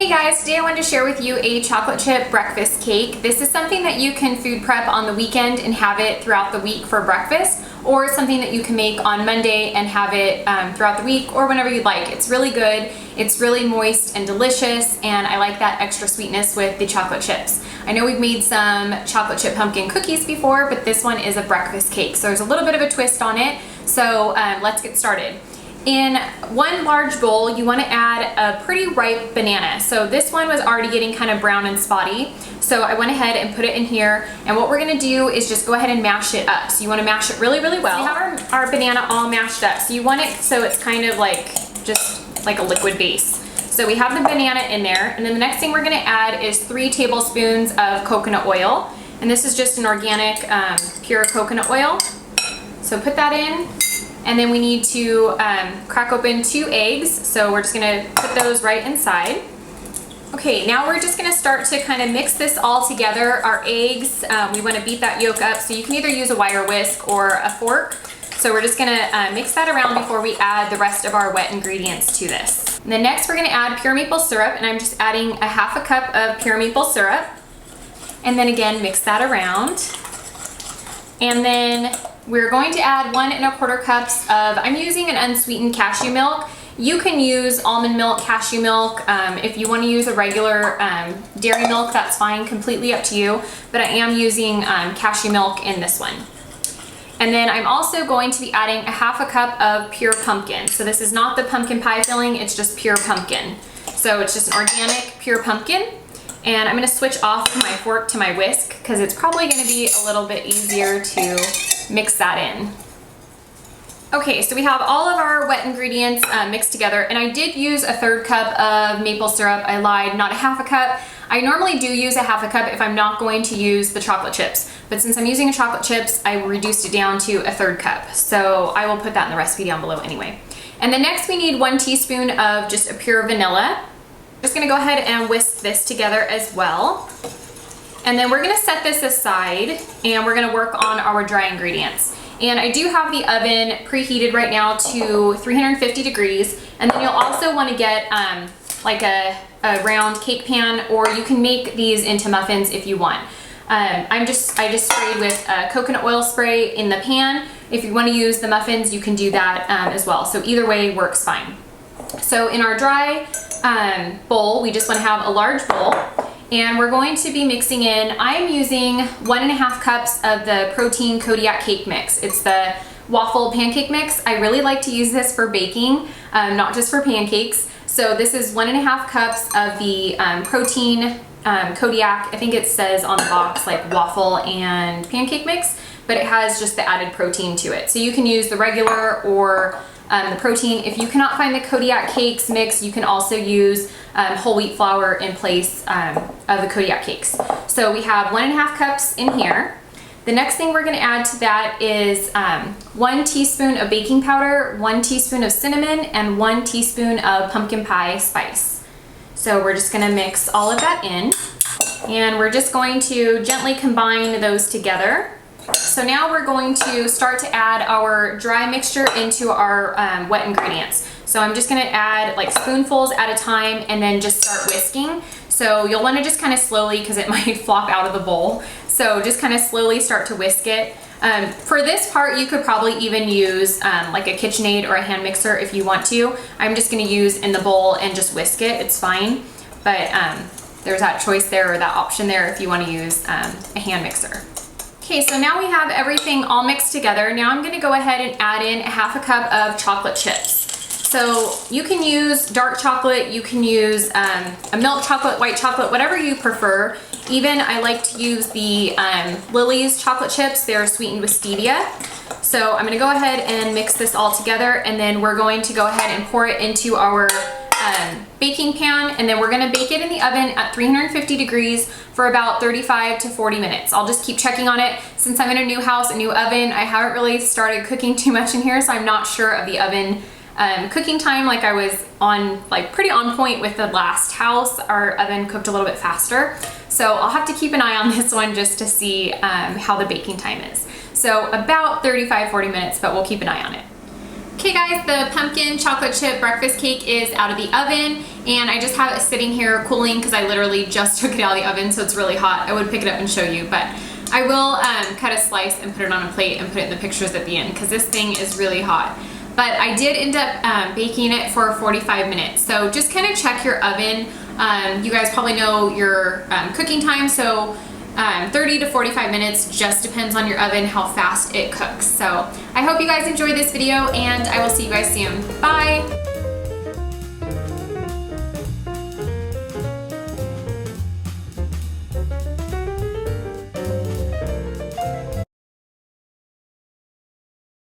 Hey guys, today I wanted to share with you a chocolate chip breakfast cake. This is something that you can food prep on the weekend and have it throughout the week for breakfast, or something that you can make on Monday and have it throughout the week or whenever you'd like. It's really good, it's really moist and delicious, and I like that extra sweetness with the chocolate chips. I know we've made some chocolate chip pumpkin cookies before, but this one is a breakfast cake, so there's a little bit of a twist on it. So let's get started. In one large bowl, you want to add a pretty ripe banana. So this one was already getting kind of brown and spotty. So I went ahead and put it in here. And what we're going to do is just go ahead and mash it up. So you want to mash it really, really well. So we have our banana all mashed up. So you want it so it's kind of like just like a liquid base. So we have the banana in there. And then the next thing we're going to add is 3 tablespoons of coconut oil. And this is just an organic pure coconut oil. So put that in. And then we need to crack open 2 eggs, so we're just gonna put those right inside. Okay, now we're just gonna start to kind of mix this all together. Our eggs, we wanna beat that yolk up, so you can either use a wire whisk or a fork. So we're just gonna mix that around before we add the rest of our wet ingredients to this. And then next we're gonna add pure maple syrup, and I'm just adding a 1/2 cup of pure maple syrup. And then again, mix that around. And then we're going to add 1 1/4 cups of, I'm using an unsweetened cashew milk. You can use almond milk, cashew milk. If you want to use a regular dairy milk, that's fine, completely up to you. But I am using cashew milk in this one. And then I'm also going to be adding a 1/2 cup of pure pumpkin. So this is not the pumpkin pie filling, it's just pure pumpkin. So it's just an organic pure pumpkin. And I'm gonna switch off my fork to my whisk because it's probably gonna be a little bit easier to mix that in. Okay, so we have all of our wet ingredients mixed together, and I did use a 1/3 cup of maple syrup. I lied, not a 1/2 cup. I normally do use a 1/2 cup if I'm not going to use the chocolate chips, but since I'm using chocolate chips, I reduced it down to a 1/3 cup. So I will put that in the recipe down below anyway. And then next we need 1 teaspoon of just a pure vanilla. Just gonna go ahead and whisk this together as well. And then we're gonna set this aside and we're gonna work on our dry ingredients. And I do have the oven preheated right now to 350 degrees. And then you'll also wanna get like a round cake pan, or you can make these into muffins if you want. I just sprayed with coconut oil spray in the pan. If you wanna use the muffins, you can do that as well. So either way works fine. So in our dry bowl, we just want to have a large bowl, and we're going to be mixing in, I'm using 1 1/2 cups of the protein Kodiak cake mix. It's the waffle pancake mix. I really like to use this for baking, not just for pancakes. So this is 1 1/2 cups of the protein Kodiak. I think it says on the box like waffle and pancake mix, but it has just the added protein to it. So you can use the regular or the protein. If you cannot find the Kodiak cakes mix, you can also use whole wheat flour in place of the Kodiak cakes. So we have 1 1/2 cups in here. The next thing we're gonna add to that is 1 teaspoon of baking powder, 1 teaspoon of cinnamon, and 1 teaspoon of pumpkin pie spice. So we're just gonna mix all of that in, and we're just going to gently combine those together. So now we're going to start to add our dry mixture into our wet ingredients. So I'm just gonna add like spoonfuls at a time and then just start whisking. So you'll wanna just kind of slowly, because it might flop out of the bowl. So just kind of slowly start to whisk it. For this part, you could probably even use like a KitchenAid or a hand mixer if you want to. I'm just gonna use in the bowl and just whisk it, it's fine. But there's that choice there, or that option there, if you wanna use a hand mixer. Okay, so now we have everything all mixed together. Now I'm gonna go ahead and add in a 1/2 cup of chocolate chips. So you can use dark chocolate, you can use a milk chocolate, white chocolate, whatever you prefer. Even I like to use the Lily's chocolate chips. They're sweetened with stevia. So I'm gonna go ahead and mix this all together, and then we're going to go ahead and pour it into our baking pan, and then we're gonna bake it in the oven at 350 degrees for about 35 to 40 minutes. I'll just keep checking on it. Since I'm in a new house, a new oven, I haven't really started cooking too much in here, so I'm not sure of the oven cooking time. Like I was pretty on point with the last house. Our oven cooked a little bit faster. So I'll have to keep an eye on this one just to see how the baking time is. So about 35-40 minutes, but we'll keep an eye on it. Okay guys, the pumpkin chocolate chip breakfast cake is out of the oven, and I just have it sitting here cooling because I literally just took it out of the oven, so it's really hot. I would pick it up and show you, but I will cut a slice and put it on a plate and put it in the pictures at the end because this thing is really hot. But I did end up baking it for 45 minutes. So just kind of check your oven. You guys probably know your cooking time, so 30 to 45 minutes just depends on your oven, how fast it cooks. So I hope you guys enjoyed this video, and I will see you guys soon. Bye!